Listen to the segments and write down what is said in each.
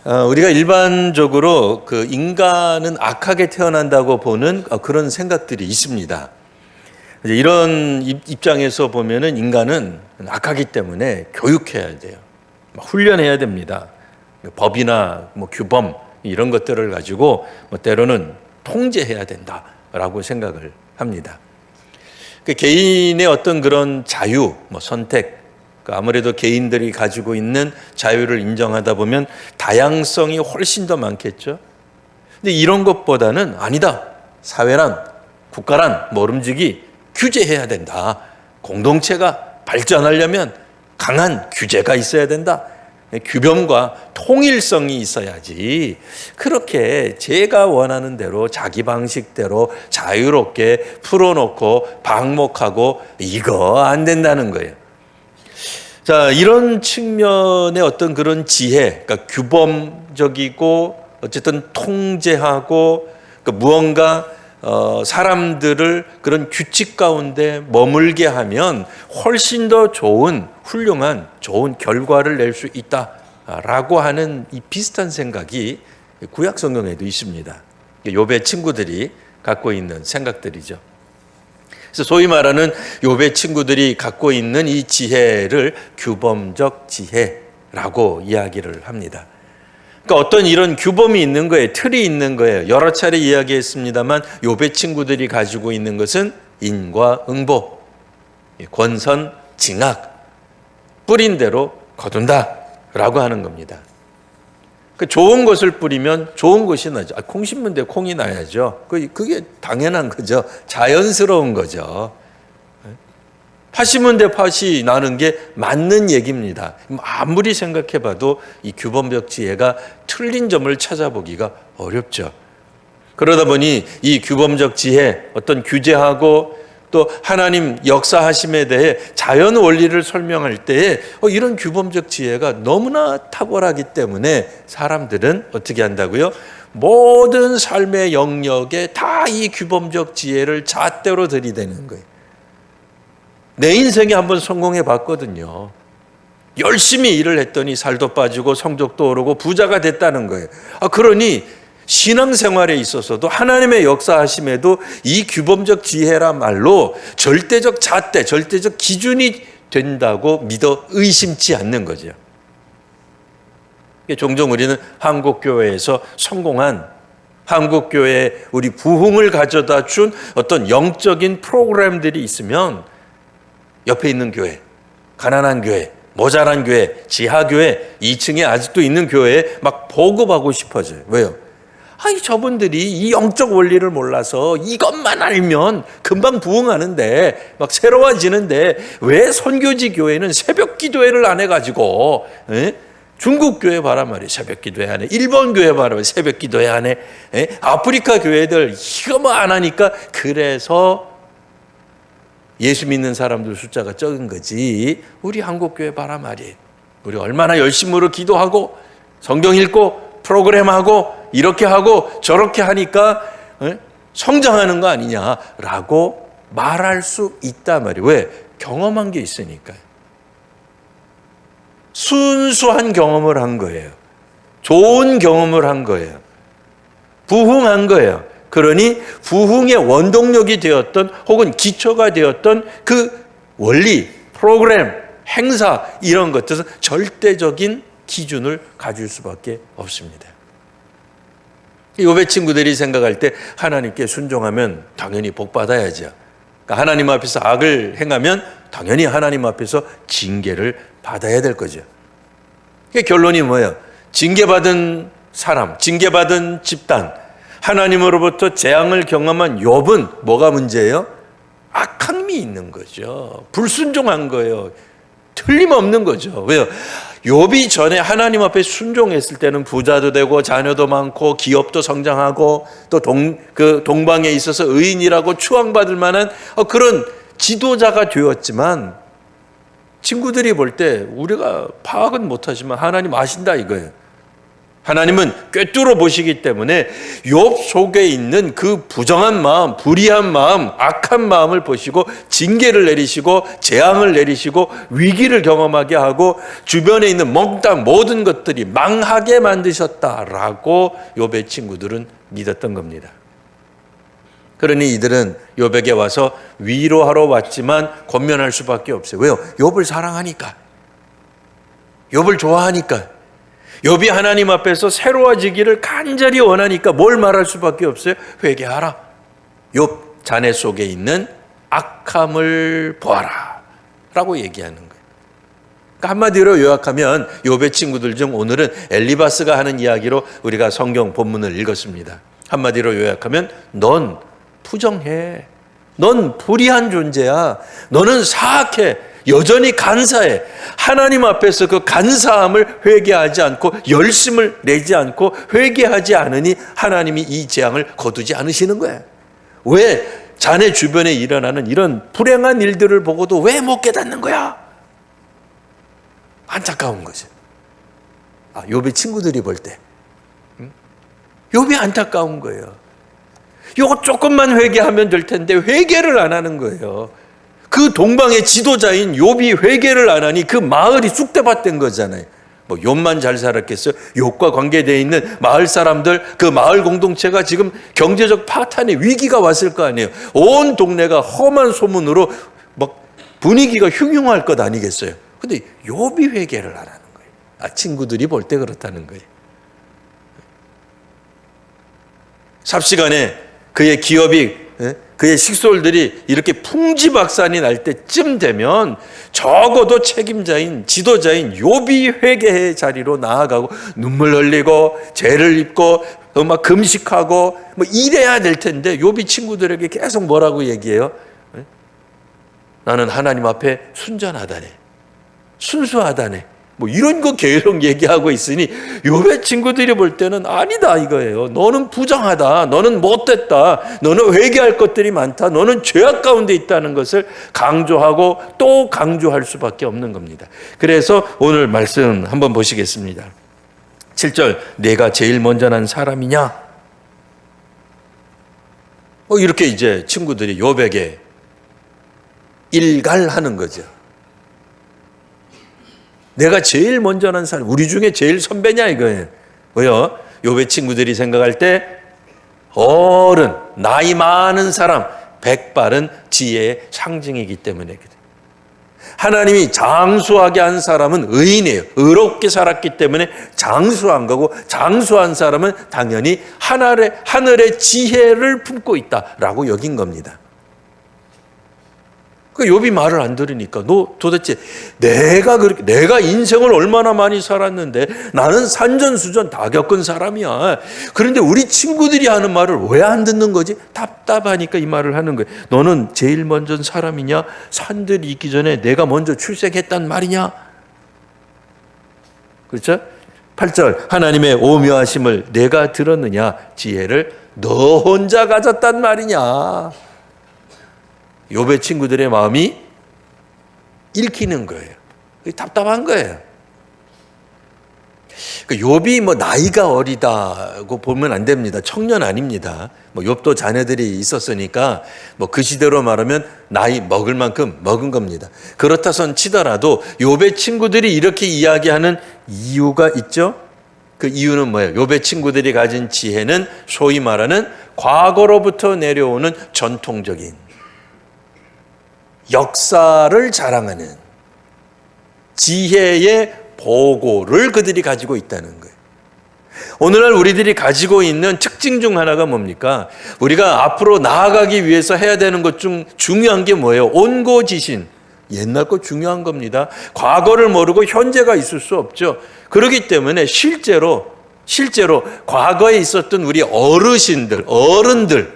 우리가 일반적으로 그 인간은 악하게 태어난다고 보는 그런 생각들이 있습니다. 이런 입장에서 보면은 인간은 악하기 때문에 교육해야 돼요. 훈련해야 됩니다. 법이나 규범 이런 것들을 가지고 때로는 통제해야 된다라고 생각을 합니다. 개인의 어떤 그런 자유, 선택, 아무래도 개인들이 가지고 있는 자유를 인정하다 보면 다양성이 훨씬 더 많겠죠. 근데 이런 것보다는 아니다. 사회란, 국가란 모름지기 규제해야 된다. 공동체가 발전하려면 강한 규제가 있어야 된다. 규범과 통일성이 있어야지. 그렇게 제가 원하는 대로 자기 방식대로 자유롭게 풀어놓고 방목하고 이거 안 된다는 거예요. 자, 이런 측면의 어떤 그런 지혜, 그러니까 규범적이고 어쨌든 통제하고 무언가 사람들을 그런 규칙 가운데 머물게 하면 훨씬 더 좋은 훌륭한 좋은 결과를 낼 수 있다라고 하는 이 비슷한 생각이 구약 성경에도 있습니다. 욥의 친구들이 갖고 있는 생각들이죠. 그래서 소위 말하는 욥의 친구들이 갖고 있는 이 지혜를 규범적 지혜라고 이야기를 합니다. 그러니까 어떤 이런 규범이 있는 거예요. 틀이 있는 거예요. 여러 차례 이야기했습니다만 욥의 친구들이 가지고 있는 것은 인과응보, 권선징악, 뿌린 대로 거둔다라고 하는 겁니다. 그 좋은 것을 뿌리면 좋은 것이 나죠. 콩 심는데 콩이 나야죠. 그게 당연한 거죠. 자연스러운 거죠. 팥 심은데 팥이 나는 게 맞는 얘기입니다. 아무리 생각해봐도 이 규범적 지혜가 틀린 점을 찾아보기가 어렵죠. 그러다 보니 이 규범적 지혜, 어떤 규제하고 또 하나님 역사하심에 대해 자연 원리를 설명할 때에 이런 규범적 지혜가 너무나 탁월하기 때문에 사람들은 어떻게 한다고요? 모든 삶의 영역에 다 이 규범적 지혜를 잣대로 들이대는 거예요. 내 인생에 한번 성공해 봤거든요. 열심히 일을 했더니 살도 빠지고 성적도 오르고 부자가 됐다는 거예요. 그러니 신앙생활에 있어서도 하나님의 역사하심에도 이 규범적 지혜라 말로 절대적 잣대, 절대적 기준이 된다고 믿어 의심치 않는 거죠. 종종 우리는 한국교회에서 성공한 한국교회에 우리 부흥을 가져다 준 어떤 영적인 프로그램들이 있으면 옆에 있는 교회, 가난한 교회, 모자란 교회, 지하교회, 2층에 아직도 있는 교회에 막 보급하고 싶어져요. 왜요? 저분들이 이 영적 원리를 몰라서 이것만 알면 금방 부흥하는데 막 새로워지는데 왜 선교지 교회는 새벽 기도회를 안 해가지고 중국 교회 봐라 말이에요. 새벽 기도회 안 해. 일본 교회 봐라 말이에요. 새벽 기도회 안 해. 아프리카 교회들 이거 뭐 안 하니까 그래서 예수 믿는 사람들 숫자가 적은 거지. 우리 한국교회 봐라 말이에요. 우리 얼마나 열심으로 기도하고 성경 읽고 프로그램하고 이렇게 하고 저렇게 하니까 성장하는 거 아니냐라고 말할 수 있단 말이에요. 왜? 경험한 게 있으니까요. 순수한 경험을 한 거예요. 좋은 경험을 한 거예요. 부흥한 거예요. 그러니 부흥의 원동력이 되었던 혹은 기초가 되었던 그 원리, 프로그램, 행사 이런 것들은 절대적인 기준을 가질 수밖에 없습니다. 욥의 친구들이 생각할 때 하나님께 순종하면 당연히 복 받아야죠. 그러니까 하나님 앞에서 악을 행하면 당연히 하나님 앞에서 징계를 받아야 될 거죠. 결론이 뭐예요? 징계받은 사람, 징계받은 집단, 하나님으로부터 재앙을 경험한 욥은 뭐가 문제예요? 악함이 있는 거죠. 불순종한 거예요. 틀림없는 거죠. 왜요? 욥이 전에 하나님 앞에 순종했을 때는 부자도 되고 자녀도 많고 기업도 성장하고 또 동방에 있어서 의인이라고 추앙받을 만한 그런 지도자가 되었지만 친구들이 볼 때 우리가 파악은 못하지만 하나님 아신다 이거예요. 하나님은 꿰뚫어 보시기 때문에 욥 속에 있는 그 부정한 마음, 불의한 마음, 악한 마음을 보시고 징계를 내리시고 재앙을 내리시고 위기를 경험하게 하고 주변에 있는 몽땅 모든 것들이 망하게 만드셨다라고 욥의 친구들은 믿었던 겁니다. 그러니 이들은 욥에게 와서 위로하러 왔지만 권면할 수밖에 없어요. 왜요? 욥을 사랑하니까. 욥을 좋아하니까. 욥이 하나님 앞에서 새로워지기를 간절히 원하니까 뭘 말할 수밖에 없어요? 회개하라. 욥 자네 속에 있는 악함을 보아라 라고 얘기하는 거예요. 그러니까 한마디로 요약하면 욥의 친구들 중 오늘은 엘리바스가 하는 이야기로 우리가 성경 본문을 읽었습니다. 한마디로 요약하면 넌 부정해. 넌 불의한 존재야. 너는 사악해. 여전히 간사해. 하나님 앞에서 그 간사함을 회개하지 않고 열심을 내지 않고 회개하지 않으니 하나님이 이 재앙을 거두지 않으시는 거야. 왜 자네 주변에 일어나는 이런 불행한 일들을 보고도 왜 못 깨닫는 거야? 안타까운 거죠. 욥의 친구들이 볼 때 욥이 안타까운 거예요. 이거 조금만 회개하면 될 텐데 회개를 안 하는 거예요. 그 동방의 지도자인 욥이 회개를 안 하니 그 마을이 쑥대밭된 거잖아요. 뭐 욥만 잘 살았겠어요? 욥과 관계되어 있는 마을 사람들, 그 마을 공동체가 지금 경제적 파탄의 위기가 왔을 거 아니에요. 온 동네가 험한 소문으로 막 분위기가 흉흉할 것 아니겠어요? 근데 욥이 회개를 안 하는 거예요. 친구들이 볼 때 그렇다는 거예요. 삽시간에 그의 기업이, 그의 식솔들이 이렇게 풍지박산이 날 때쯤 되면 적어도 책임자인 지도자인 욥이 회개의 자리로 나아가고 눈물 흘리고 죄를 입고 막 금식하고 뭐 이래야 될 텐데 욥이 친구들에게 계속 뭐라고 얘기해요? 나는 하나님 앞에 순전하다네, 순수하다네, 뭐 이런 거 계속 얘기하고 있으니 욥의 친구들이 볼 때는 아니다 이거예요. 너는 부정하다, 너는 못됐다, 너는 회개할 것들이 많다, 너는 죄악 가운데 있다는 것을 강조하고 또 강조할 수밖에 없는 겁니다. 그래서 오늘 말씀 한번 보시겠습니다. 7절, 내가 제일 먼저 난 사람이냐? 이렇게 이제 친구들이 욥에게 일갈하는 거죠. 내가 제일 먼저 난 사람, 우리 중에 제일 선배냐 이거예요. 왜요? 욥의 친구들이 생각할 때 어른, 나이 많은 사람, 백발은 지혜의 상징이기 때문에 그래요. 하나님이 장수하게 한 사람은 의인이에요. 의롭게 살았기 때문에 장수한 거고, 장수한 사람은 당연히 하늘의 지혜를 품고 있다라고 여긴 겁니다. 그 욥이 말을 안 들으니까 너 도대체 내가 인생을 얼마나 많이 살았는데 나는 산전수전 다 겪은 사람이야. 그런데 우리 친구들이 하는 말을 왜 안 듣는 거지? 답답하니까 이 말을 하는 거예요. 너는 제일 먼저 사람이냐? 산들이 있기 전에 내가 먼저 출생했단 말이냐? 그렇죠? 8절, 하나님의 오묘하심을 내가 들었느냐? 지혜를 너 혼자 가졌단 말이냐? 욥의 친구들의 마음이 읽히는 거예요. 답답한 거예요. 욥이 뭐 나이가 어리다고 보면 안 됩니다. 청년 아닙니다. 욥도 자녀들이 있었으니까 그 시대로 말하면 나이 먹을 만큼 먹은 겁니다. 그렇다선 치더라도 욥의 친구들이 이렇게 이야기하는 이유가 있죠. 그 이유는 뭐예요? 욥의 친구들이 가진 지혜는 소위 말하는 과거로부터 내려오는 전통적인 역사를 자랑하는 지혜의 보고를 그들이 가지고 있다는 거예요. 오늘날 우리들이 가지고 있는 특징 중 하나가 뭡니까? 우리가 앞으로 나아가기 위해서 해야 되는 것 중 중요한 게 뭐예요? 온고지신. 옛날 거 중요한 겁니다. 과거를 모르고 현재가 있을 수 없죠. 그렇기 때문에 실제로 과거에 있었던 우리 어른들은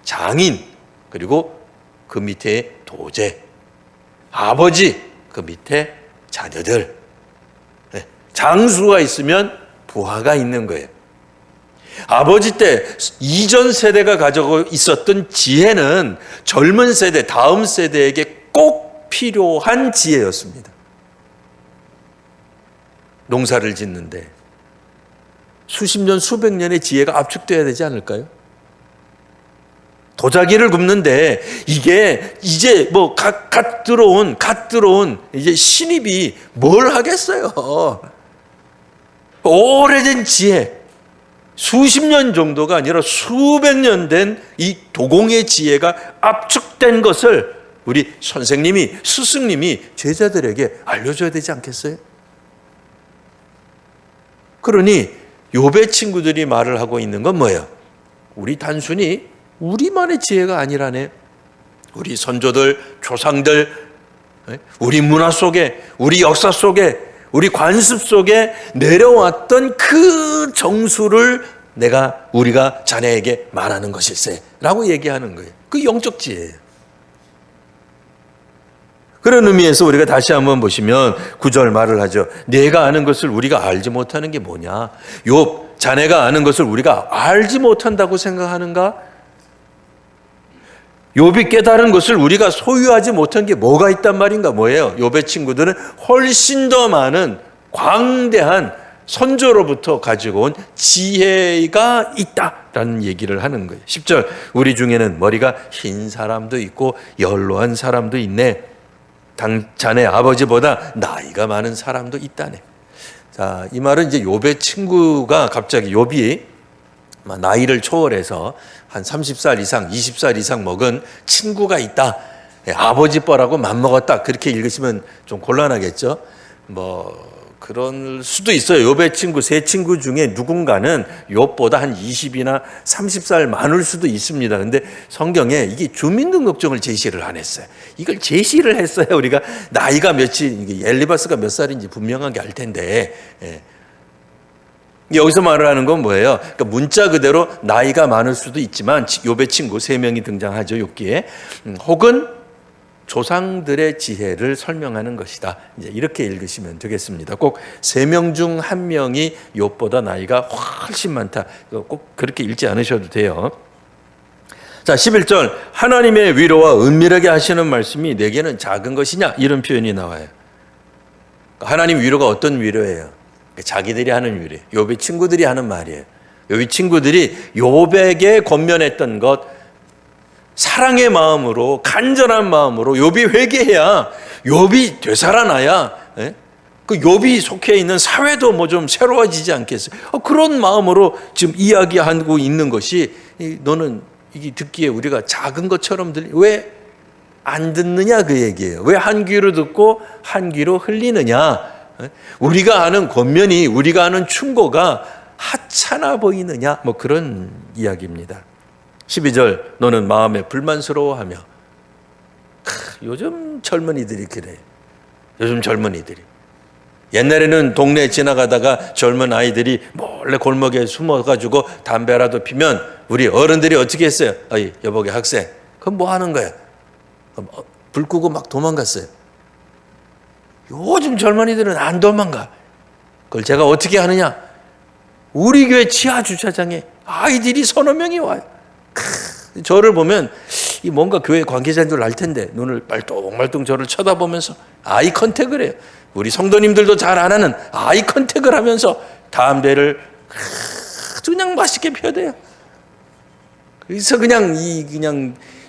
장인, 그리고 그 밑에 도제, 아버지, 그 밑에 자녀들. 장수가 있으면 부하가 있는 거예요. 아버지 때 이전 세대가 가지고 있었던 지혜는 젊은 세대, 다음 세대에게 꼭 필요한 지혜였습니다. 농사를 짓는데 수십 년, 수백 년의 지혜가 압축돼야 되지 않을까요? 도자기를 굽는데 이게 이제 뭐 갓 들어온 이제 신입이 뭘 하겠어요? 오래된 지혜, 수십 년 정도가 아니라 수백 년 된 이 도공의 지혜가 압축된 것을 우리 선생님이, 스승님이 제자들에게 알려줘야 되지 않겠어요? 그러니 욥의 친구들이 말을 하고 있는 건 뭐예요? 우리 단순히 우리만의 지혜가 아니라네. 우리 선조들, 조상들, 우리 문화 속에, 우리 역사 속에, 우리 관습 속에 내려왔던 그 정수를 우리가 자네에게 말하는 것일세 라고 얘기하는 거예요. 그 영적 지혜예요. 그런 의미에서 우리가 다시 한번 보시면 9절 말을 하죠. 내가 아는 것을 우리가 알지 못하는 게 뭐냐? 욥, 자네가 아는 것을 우리가 알지 못한다고 생각하는가? 욥이 깨달은 것을 우리가 소유하지 못한 게 뭐가 있단 말인가? 뭐예요? 욥의 친구들은 훨씬 더 많은 광대한 선조로부터 가지고 온 지혜가 있다라는 얘기를 하는 거예요. 10절, 우리 중에는 머리가 흰 사람도 있고 연로한 사람도 있네. 자네 아버지보다 나이가 많은 사람도 있다네. 자, 이 말은 이제 욥의 친구가 갑자기 욥이 나이를 초월해서 한 30살 이상, 20살 이상 먹은 친구가 있다. 아버지 뻘하고 맞먹었다. 그렇게 읽으시면 좀 곤란하겠죠. 그럴 수도 있어요. 욥의 친구, 세 친구 중에 누군가는 욥보다 한 20이나 30살 많을 수도 있습니다. 근데 성경에 이게 주민등록증을 제시를 안 했어요. 이걸 제시를 했어야 우리가 나이가 엘리바스가 몇 살인지 분명하게 알 텐데. 여기서 말을 하는 건 뭐예요? 그러니까 문자 그대로 나이가 많을 수도 있지만 욥의 친구 3명이 등장하죠. 욥기에. 혹은 조상들의 지혜를 설명하는 것이다. 이제 이렇게 읽으시면 되겠습니다. 꼭 3명 중 1명이 욥보다 나이가 훨씬 많다. 꼭 그렇게 읽지 않으셔도 돼요. 자, 11절. 하나님의 위로와 은밀하게 하시는 말씀이 내게는 작은 것이냐? 이런 표현이 나와요. 하나님 위로가 어떤 위로예요? 자기들이 하는 위로예요. 욥의 친구들이 하는 말이에요. 욥의 친구들이 욥에게 권면했던 것, 사랑의 마음으로, 간절한 마음으로 욥이 회개해야, 욥이 되살아나야 그 욥이 속해 있는 사회도 뭐 좀 새로워지지 않겠어요? 그런 마음으로 지금 이야기하고 있는 것이, 너는 이게 듣기에 우리가 작은 것처럼 왜 안 듣느냐 그 얘기예요. 왜 한 귀로 듣고 한 귀로 흘리느냐? 우리가 아는 권면이, 우리가 아는 충고가 하찮아 보이느냐? 뭐 그런 이야기입니다. 12절, 너는 마음에 불만스러워하며. 요즘 젊은이들이 그래요. 요즘 젊은이들이. 옛날에는 동네에 지나가다가 젊은 아이들이 몰래 골목에 숨어가지고 담배라도 피면 우리 어른들이 어떻게 했어요? 여보게 학생, 그럼 뭐 하는 거야? 불 끄고 막 도망갔어요. 요즘 젊은이들은 안 도망가. 그걸 제가 어떻게 하느냐? 우리 교회 지하 주차장에 아이들이 서너 명이 와요. 저를 보면 뭔가 교회 관계자인 줄 알 텐데 눈을 말똥말똥 저를 쳐다보면서 아이 컨택을 해요. 우리 성도님들도 잘 안 하는 아이 컨택을 하면서 담배를 그냥 맛있게 펴대요. 그래서 그냥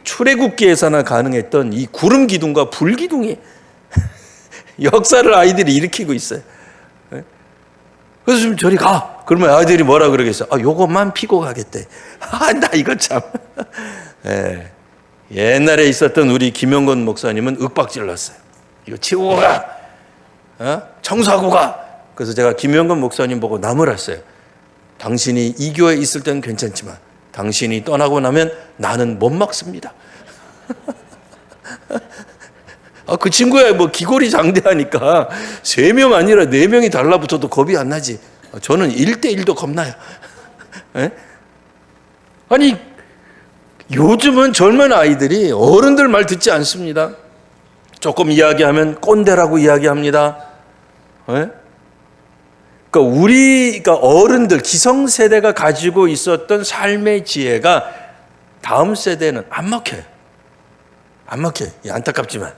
출애굽기에서나 가능했던 이 구름 기둥과 불 기둥이 역사를 아이들이 일으키고 있어요. 그래서 좀 저리 가. 그러면 아이들이 뭐라 그러겠어? 요것만 피고 가겠대. 나 이거 참. 옛날에 있었던 우리 김영건 목사님은 윽박질렀어요. 이거 치우고 가. 청소하고 가. 그래서 제가 김영건 목사님 보고 나무랐어요. 당신이 이 교회에 있을 때는 괜찮지만 당신이 떠나고 나면 나는 못 막습니다. 그 친구야 뭐 기골이 장대하니까 3명 아니라 4명이 달라붙어도 겁이 안 나지. 저는 1대1도 겁나요. 아니 요즘은 젊은 아이들이 어른들 말 듣지 않습니다. 조금 이야기하면 꼰대라고 이야기합니다. 그러니까 어른들 기성세대가 가지고 있었던 삶의 지혜가 다음 세대는 안 먹혀요. 안 먹혀요. 안타깝지만.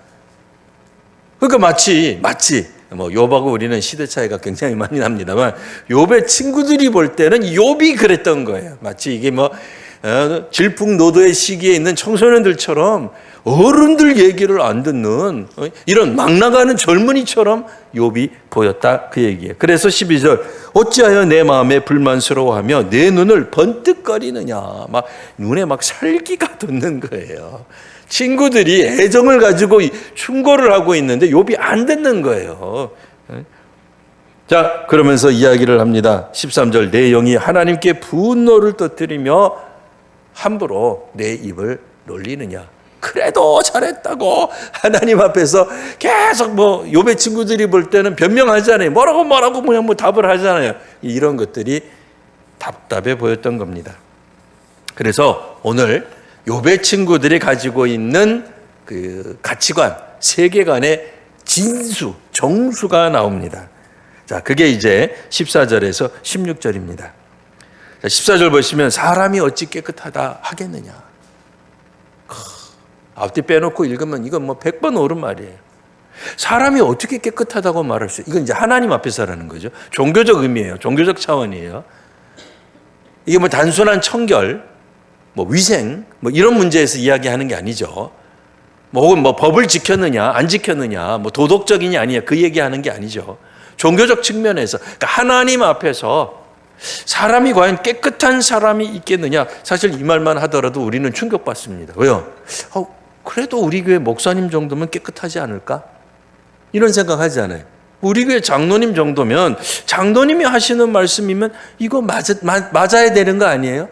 그러니까 마치 뭐 욥하고 우리는 시대 차이가 굉장히 많이 납니다만 욥의 친구들이 볼 때는 욥이 그랬던 거예요. 마치 이게 뭐 질풍노도의 시기에 있는 청소년들처럼 어른들 얘기를 안 듣는 이런 막 나가는 젊은이처럼 욥이 보였다 그 얘기예요. 그래서 12절 어찌하여 내 마음에 불만스러워하며 내 눈을 번뜩거리느냐, 막 눈에 막 살기가 돋는 거예요. 친구들이 애정을 가지고 충고를 하고 있는데 욥이 안 듣는 거예요. 자, 그러면서 이야기를 합니다. 13절 내 영이 하나님께 분노를 터뜨리며 함부로 내 입을 놀리느냐. 그래도 잘했다고 하나님 앞에서 계속 뭐 욥의 친구들이 볼 때는 변명하잖아요. 뭐라고 그냥 뭐 답을 하잖아요. 이런 것들이 답답해 보였던 겁니다. 그래서 오늘 욥의 친구들이 가지고 있는 그 가치관, 세계관의 진수, 정수가 나옵니다. 자, 그게 이제 14절에서 16절입니다. 자, 14절 보시면 사람이 어찌 깨끗하다 하겠느냐. 앞뒤 빼놓고 읽으면 이건 뭐 100번 옳은 말이에요. 사람이 어떻게 깨끗하다고 말할 수, 이건 이제 하나님 앞에서라는 거죠. 종교적 의미예요. 종교적 차원이에요. 이게 뭐 단순한 청결, 뭐 위생, 뭐 이런 문제에서 이야기하는 게 아니죠. 뭐 혹은 뭐 법을 지켰느냐, 안 지켰느냐, 뭐 도덕적이냐 아니냐 그 얘기하는 게 아니죠. 종교적 측면에서, 그러니까 하나님 앞에서 사람이 과연 깨끗한 사람이 있겠느냐. 사실 이 말만 하더라도 우리는 충격받습니다. 왜요? 그래도 우리 교회 목사님 정도면 깨끗하지 않을까? 이런 생각하지 않아요. 우리 교회 장로님 정도면 장로님이 하시는 말씀이면 이거 맞아야 되는 거 아니에요?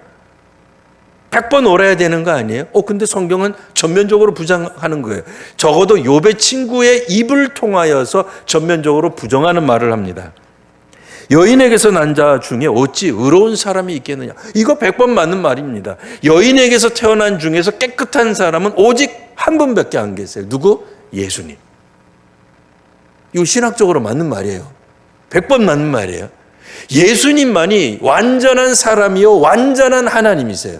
100번 옳아야 되는 거 아니에요? 근데 성경은 전면적으로 부정하는 거예요. 적어도 욥의 친구의 입을 통하여서 전면적으로 부정하는 말을 합니다. 여인에게서 난 자 중에 어찌 의로운 사람이 있겠느냐. 이거 100번 맞는 말입니다. 여인에게서 태어난 중에서 깨끗한 사람은 오직 한 분밖에 안 계세요. 누구? 예수님. 이거 신학적으로 맞는 말이에요. 100번 맞는 말이에요. 예수님만이 완전한 사람이요 완전한 하나님이세요.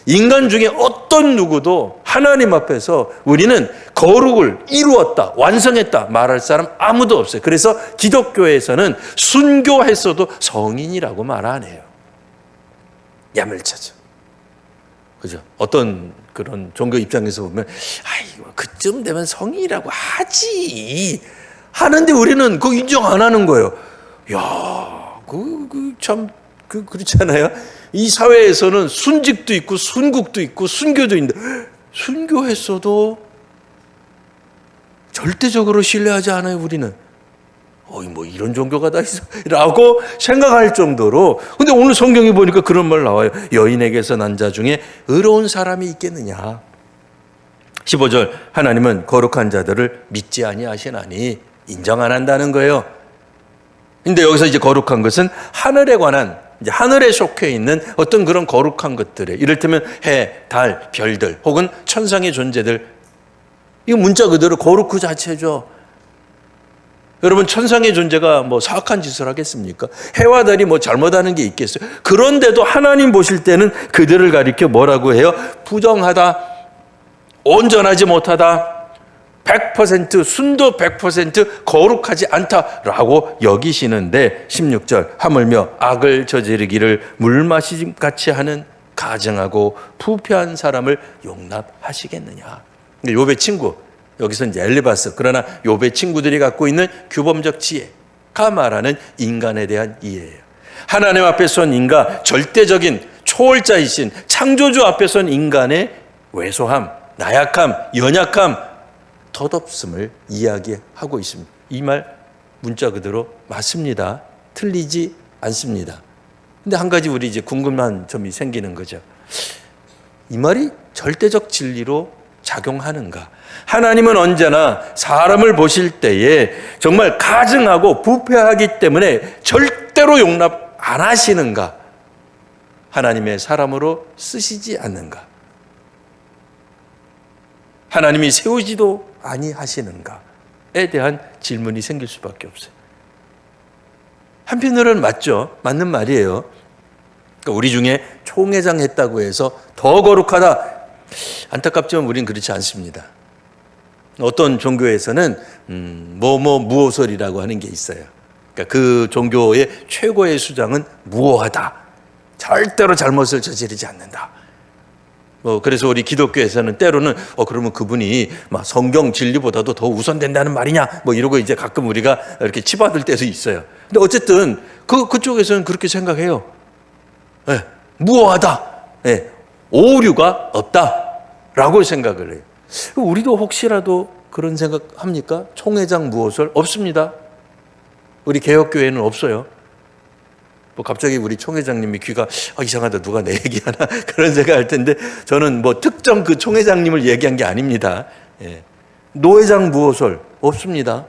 인간 중에 어떤 누구도 하나님 앞에서 우리는 거룩을 이루었다, 완성했다 말할 사람 아무도 없어요. 그래서 기독교에서는 순교했어도 성인이라고 말 안 해요. 야멸차죠. 그죠? 어떤 그런 종교 입장에서 보면, 그쯤 되면 성인이라고 하지. 하는데 우리는 그거 인정 안 하는 거예요. 야, 그렇잖아요. 이 사회에서는 순직도 있고 순국도 있고 순교도 있는데 순교했어도 절대적으로 신뢰하지 않아요. 우리는 뭐 이런 종교가 다 있어 라고 생각할 정도로. 근데 오늘 성경에 보니까 그런 말 나와요. 여인에게서 난 자 중에 의로운 사람이 있겠느냐. 15절 하나님은 거룩한 자들을 믿지 아니하시나니 인정 안 한다는 거예요. 근데 여기서 이제 거룩한 것은 하늘에 관한, 이제 하늘에 속해 있는 어떤 그런 거룩한 것들에, 이를테면 해, 달, 별들 혹은 천상의 존재들, 이거 문자 그대로 거룩 그 자체죠. 여러분, 천상의 존재가 뭐 사악한 짓을 하겠습니까? 해와 달이 뭐 잘못하는 게 있겠어요? 그런데도 하나님 보실 때는 그들을 가리켜 뭐라고 해요? 부정하다, 온전하지 못하다, 100% 순도 100% 거룩하지 않다라고 여기시는데 16절 하물며 악을 저지르기를 물 마시같이 하는 가증하고 부패한 사람을 용납하시겠느냐. 욥의 친구, 여기서 이제 엘리바스, 그러나 욥의 친구들이 갖고 있는 규범적 지혜가 말하는 인간에 대한 이해예요. 하나님 앞에 선 인간, 절대적인 초월자이신 창조주 앞에 선 인간의 왜소함, 나약함, 연약함, 덧없음을 이야기하고 있습니다. 이 말 문자 그대로 맞습니다. 틀리지 않습니다. 근데 한 가지 우리 이제 궁금한 점이 생기는 거죠. 이 말이 절대적 진리로 작용하는가? 하나님은 언제나 사람을 보실 때에 정말 가증하고 부패하기 때문에 절대로 용납 안 하시는가? 하나님의 사람으로 쓰시지 않는가? 하나님이 세우지도 아니하시는가에 대한 질문이 생길 수밖에 없어요. 한편으로는 맞죠. 맞는 말이에요. 그러니까 우리 중에 총회장 했다고 해서 더 거룩하다. 안타깝지만 우리는 그렇지 않습니다. 어떤 종교에서는 무오설이라고 하는 게 있어요. 그러니까 그 종교의 최고의 수장은 무오하다. 절대로 잘못을 저지르지 않는다. 그래서 우리 기독교에서는 때로는 그러면 그분이 막 성경 진리보다도 더 우선된다는 말이냐 이러고 이제 가끔 우리가 이렇게 치받을 때도 있어요. 근데 어쨌든 그쪽에서는 그렇게 생각해요. 네, 무오하다. 네, 오류가 없다라고 생각을 해요. 우리도 혹시라도 그런 생각합니까? 총회장 무오설 없습니다. 우리 개혁교회는 없어요. 갑자기 우리 총회장님이 귀가 이상하다, 누가 내 얘기하나 그런 생각할 텐데, 저는 특정 그 총회장님을 얘기한 게 아닙니다. 예. 노회장 무오설 없습니다.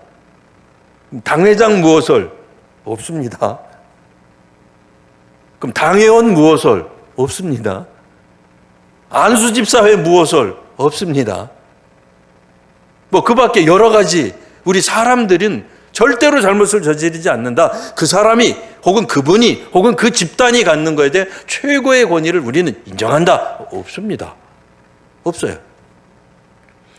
당회장 무오설 없습니다. 그럼 당회원 무오설 없습니다. 안수집사회 무오설 없습니다. 그 밖에 여러 가지 우리 사람들은 절대로 잘못을 저지르지 않는다. 그 사람이 혹은 그분이 혹은 그 집단이 갖는 것에 대해 최고의 권위를 우리는 인정한다. 없습니다. 없어요.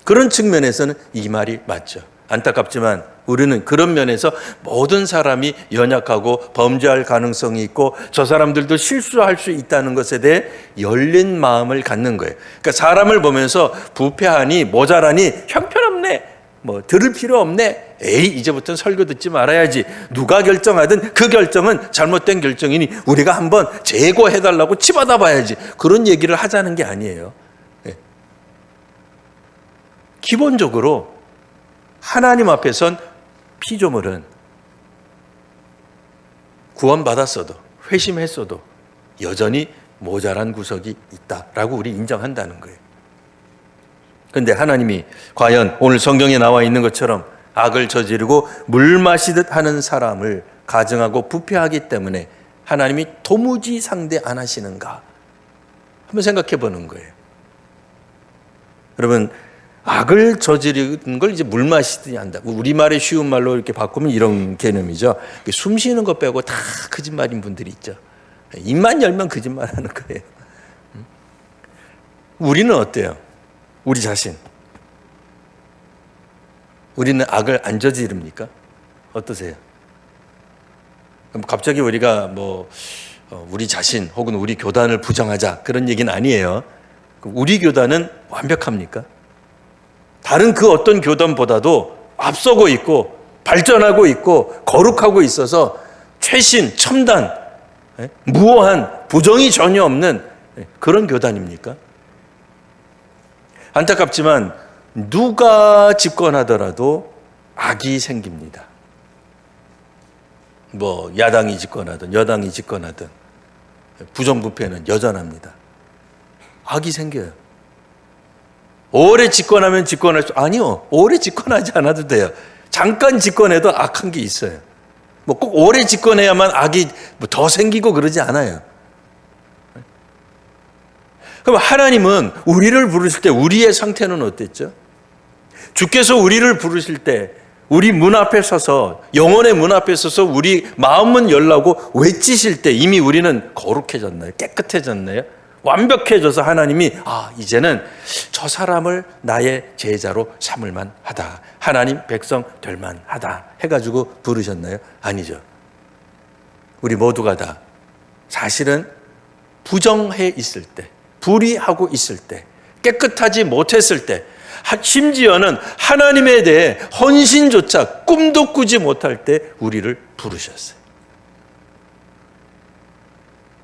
그런 측면에서는 이 말이 맞죠. 안타깝지만 우리는 그런 면에서 모든 사람이 연약하고 범죄할 가능성이 있고 저 사람들도 실수할 수 있다는 것에 대해 열린 마음을 갖는 거예요. 그러니까 사람을 보면서 부패하니 모자라니 형편없네, 들을 필요 없네, 이제부터는 설교 듣지 말아야지, 누가 결정하든 그 결정은 잘못된 결정이니 우리가 한번 재고해달라고 치받아 봐야지, 그런 얘기를 하자는 게 아니에요. 기본적으로 하나님 앞에선 피조물은 구원받았어도 회심했어도 여전히 모자란 구석이 있다라고 우리 인정한다는 거예요. 그런데 하나님이 과연 오늘 성경에 나와 있는 것처럼 악을 저지르고 물 마시듯 하는 사람을 가증하고 부패하기 때문에 하나님이 도무지 상대 안 하시는가? 한번 생각해 보는 거예요. 여러분, 악을 저지르는 걸 이제 물 마시듯이 한다. 우리말의 쉬운 말로 이렇게 바꾸면 이런 개념이죠. 숨 쉬는 것 빼고 다 거짓말인 분들이 있죠. 입만 열면 거짓말하는 거예요. 우리는 어때요? 우리 자신. 우리는 악을 안 저지릅니까? 어떠세요? 갑자기 우리가 우리 자신 혹은 우리 교단을 부정하자 그런 얘기는 아니에요. 우리 교단은 완벽합니까? 다른 그 어떤 교단보다도 앞서고 있고 발전하고 있고 거룩하고 있어서 최신, 첨단, 무오한, 부정이 전혀 없는 그런 교단입니까? 안타깝지만 누가 집권하더라도 악이 생깁니다. 야당이 집권하든 여당이 집권하든 부정부패는 여전합니다. 악이 생겨요. 오래 집권하면 집권할 수, 아니요, 오래 집권하지 않아도 돼요. 잠깐 집권해도 악한 게 있어요. 꼭 오래 집권해야만 악이 더 생기고 그러지 않아요. 그럼 하나님은 우리를 부르실 때 우리의 상태는 어땠죠? 주께서 우리를 부르실 때 우리 문 앞에 서서, 영혼의 문 앞에 서서 우리 마음은 열라고 외치실 때 이미 우리는 거룩해졌나요? 깨끗해졌나요? 완벽해져서 하나님이 이제는 저 사람을 나의 제자로 삼을 만하다, 하나님 백성 될 만하다 해가지고 부르셨나요? 아니죠. 우리 모두가 다 사실은 부정해 있을 때, 불의하고 있을 때, 깨끗하지 못했을 때, 심지어는 하나님에 대해 헌신조차 꿈도 꾸지 못할 때 우리를 부르셨어요.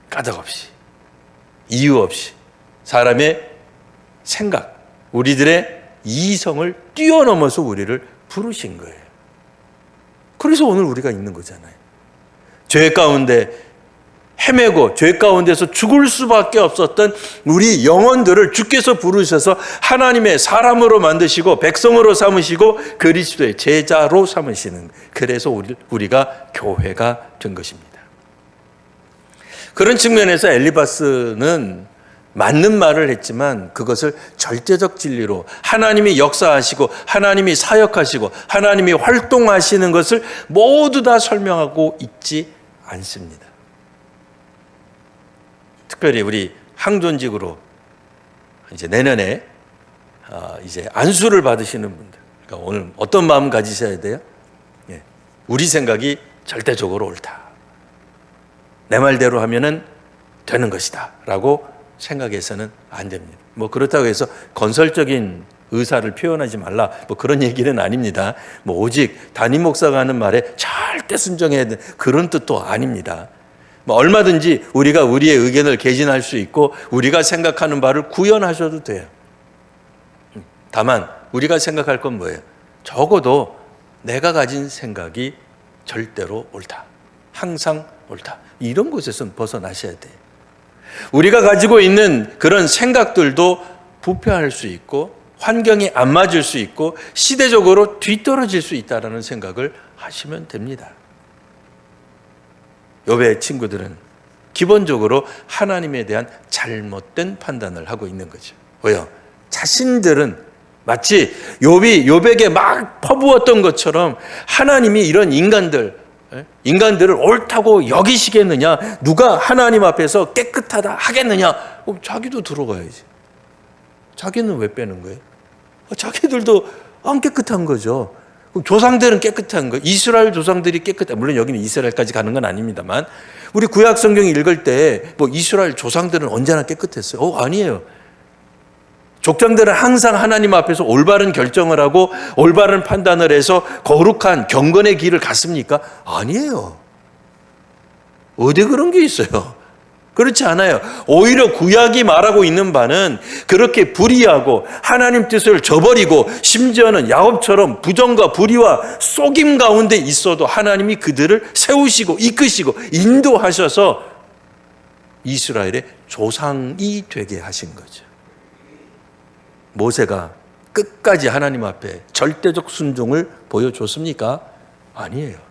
까닭 없이, 이유 없이, 사람의 생각, 우리들의 이성을 뛰어넘어서 우리를 부르신 거예요. 그래서 오늘 우리가 있는 거잖아요. 죄 가운데 헤매고 죄 가운데서 죽을 수밖에 없었던 우리 영혼들을 주께서 부르셔서 하나님의 사람으로 만드시고 백성으로 삼으시고 그리스도의 제자로 삼으시는, 그래서 우리가 교회가 된 것입니다. 그런 측면에서 엘리바스는 맞는 말을 했지만 그것을 절대적 진리로 하나님이 역사하시고 하나님이 사역하시고 하나님이 활동하시는 것을 모두 다 설명하고 있지 않습니다. 특별히 우리 항존직으로 이제 내년에 이제 안수를 받으시는 분들, 그러니까 오늘 어떤 마음 가지셔야 돼요? 우리 생각이 절대적으로 옳다. 내 말대로 하면은 되는 것이다 라고 생각해서는 안 됩니다. 뭐 그렇다고 해서 건설적인 의사를 표현하지 말라 뭐 그런 얘기는 아닙니다. 뭐 오직 담임 목사가 하는 말에 절대 순종해야 되는 그런 뜻도 아닙니다. 뭐 얼마든지 우리가 우리의 의견을 개진할 수 있고 우리가 생각하는 바를 구현하셔도 돼요. 다만 우리가 생각할 건 뭐예요? 적어도 내가 가진 생각이 절대로 옳다. 항상 옳다. 이런 곳에서 벗어나셔야 돼요. 우리가 가지고 있는 그런 생각들도 부패할 수 있고 환경이 안 맞을 수 있고 시대적으로 뒤떨어질 수 있다는 생각을 하시면 됩니다. 욥의 친구들은 기본적으로 하나님에 대한 잘못된 판단을 하고 있는 거죠. 왜요? 자신들은 마치 욥에게 막 퍼부었던 것처럼 하나님이 이런 인간들을 옳다고 여기시겠느냐? 누가 하나님 앞에서 깨끗하다 하겠느냐? 자기도 들어가야지. 자기는 왜 빼는 거예요? 자기들도 안 깨끗한 거죠. 조상들은 깨끗한 거예요. 이스라엘 조상들이 깨끗해. 물론 여기는 이스라엘까지 가는 건 아닙니다만 우리 구약 성경 읽을 때 뭐 이스라엘 조상들은 언제나 깨끗했어요. 아니에요. 족장들은 항상 하나님 앞에서 올바른 결정을 하고 올바른 판단을 해서 거룩한 경건의 길을 갔습니까? 아니에요. 어디 그런 게 있어요? 그렇지 않아요. 오히려 구약이 말하고 있는 바는 그렇게 불의하고 하나님 뜻을 저버리고 심지어는 야곱처럼 부정과 불의와 속임 가운데 있어도 하나님이 그들을 세우시고 이끄시고 인도하셔서 이스라엘의 조상이 되게 하신 거죠. 모세가 끝까지 하나님 앞에 절대적 순종을 보여줬습니까? 아니에요.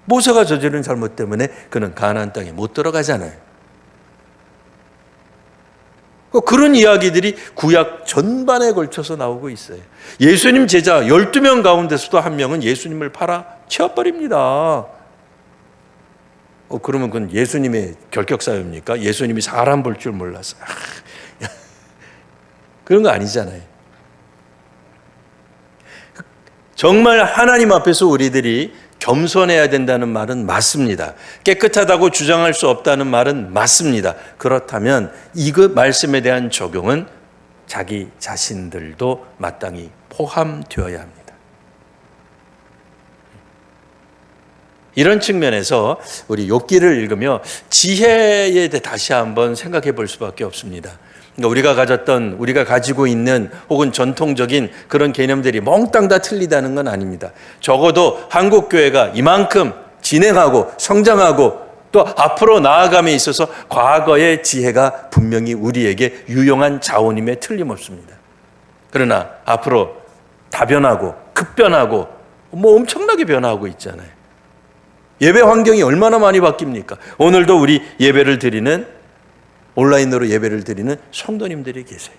모세가 저지른 잘못 때문에 그는 가나안 땅에 못 들어가잖아요. 그런 이야기들이 구약 전반에 걸쳐서 나오고 있어요. 예수님 제자 12명 가운데서도 한 명은 예수님을 팔아 치워버립니다. 그러면 그건 예수님의 결격사유입니까? 예수님이 사람 볼 줄 몰라서. 그런 거 아니잖아요. 정말 하나님 앞에서 우리들이 겸손해야 된다는 말은 맞습니다. 깨끗하다고 주장할 수 없다는 말은 맞습니다. 그렇다면 이 말씀에 대한 적용은 자기 자신들도 마땅히 포함되어야 합니다. 이런 측면에서 우리 욥기를 읽으며 지혜에 대해 다시 한번 생각해 볼 수밖에 없습니다. 우리가 가지고 있는 혹은 전통적인 그런 개념들이 몽땅 다 틀리다는 건 아닙니다. 적어도 한국교회가 이만큼 진행하고 성장하고 또 앞으로 나아감에 있어서 과거의 지혜가 분명히 우리에게 유용한 자원임에 틀림없습니다. 그러나 앞으로 다변하고 급변하고 뭐 엄청나게 변화하고 있잖아요. 예배 환경이 얼마나 많이 바뀝니까? 오늘도 우리 예배를 드리는 온라인으로 예배를 드리는 성도님들이 계세요.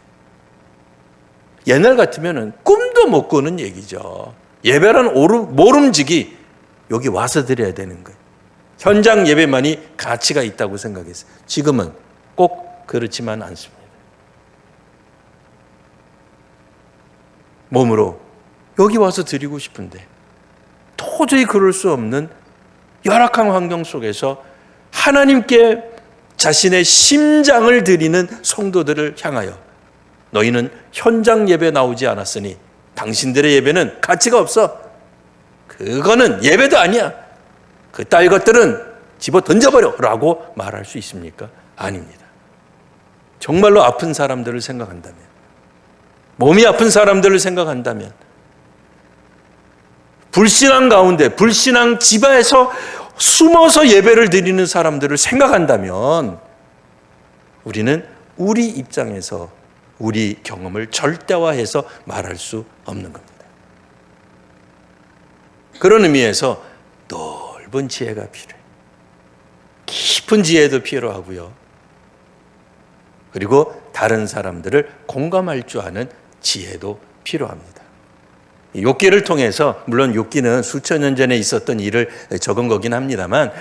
옛날 같으면 꿈도 못 꾸는 얘기죠. 예배란 모름지기 여기 와서 드려야 되는 거예요. 현장 예배만이 가치가 있다고 생각했어요. 지금은 꼭 그렇지만 않습니다. 몸으로 여기 와서 드리고 싶은데 도저히 그럴 수 없는 열악한 환경 속에서 하나님께 자신의 심장을 드리는 성도들을 향하여 너희는 현장 예배 나오지 않았으니 당신들의 예배는 가치가 없어. 그거는 예배도 아니야. 그따위 것들은 집어 던져버려 라고 말할 수 있습니까? 아닙니다. 정말로 아픈 사람들을 생각한다면, 몸이 아픈 사람들을 생각한다면, 불신앙 가운데 불신앙 지하에서 숨어서 예배를 드리는 사람들을 생각한다면 우리는 우리 입장에서 우리 경험을 절대화해서 말할 수 없는 겁니다. 그런 의미에서 넓은 지혜가 필요해요. 깊은 지혜도 필요하고요. 그리고 다른 사람들을 공감할 줄 아는 지혜도 필요합니다. 욥기를 통해서 물론 욥기는 수천 년 전에 있었던 일을 적은 거긴 합니다만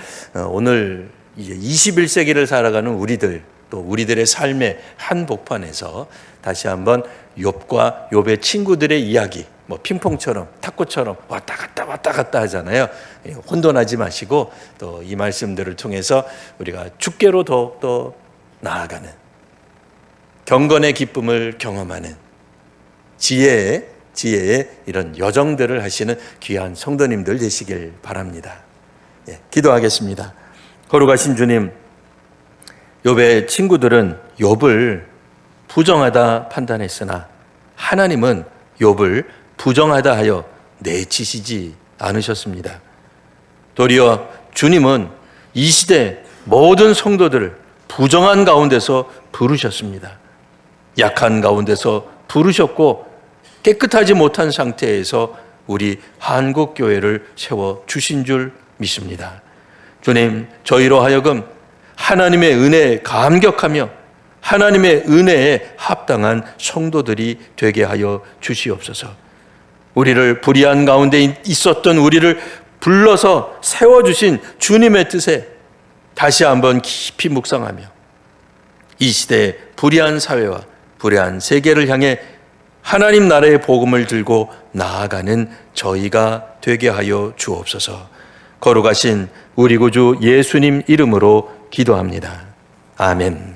오늘 이제 21세기를 살아가는 우리들 또 우리들의 삶의 한복판에서 다시 한번 욥과 욥의 친구들의 이야기, 뭐 핑퐁처럼 탁구처럼 왔다 갔다 하잖아요. 혼돈하지 마시고 또 이 말씀들을 통해서 우리가 주께로 더욱더 나아가는 경건의 기쁨을 경험하는 지혜의 이런 여정들을 하시는 귀한 성도님들 되시길 바랍니다. 기도하겠습니다. 거룩하신 주님, 욥의 친구들은 욥을 부정하다 판단했으나 하나님은 욥을 부정하다 하여 내치시지 않으셨습니다. 도리어 주님은 이 시대 모든 성도들을 부정한 가운데서 부르셨습니다. 약한 가운데서 부르셨고 깨끗하지 못한 상태에서 우리 한국교회를 세워주신 줄 믿습니다. 주님, 저희로 하여금 하나님의 은혜에 감격하며 하나님의 은혜에 합당한 성도들이 되게 하여 주시옵소서. 우리를 불의한 가운데 있었던 우리를 불러서 세워주신 주님의 뜻에 다시 한번 깊이 묵상하며 이 시대의 불의한 사회와 불의한 세계를 향해 하나님 나라의 복음을 들고 나아가는 저희가 되게 하여 주옵소서. 거룩하신 우리 구주 예수님 이름으로 기도합니다. 아멘.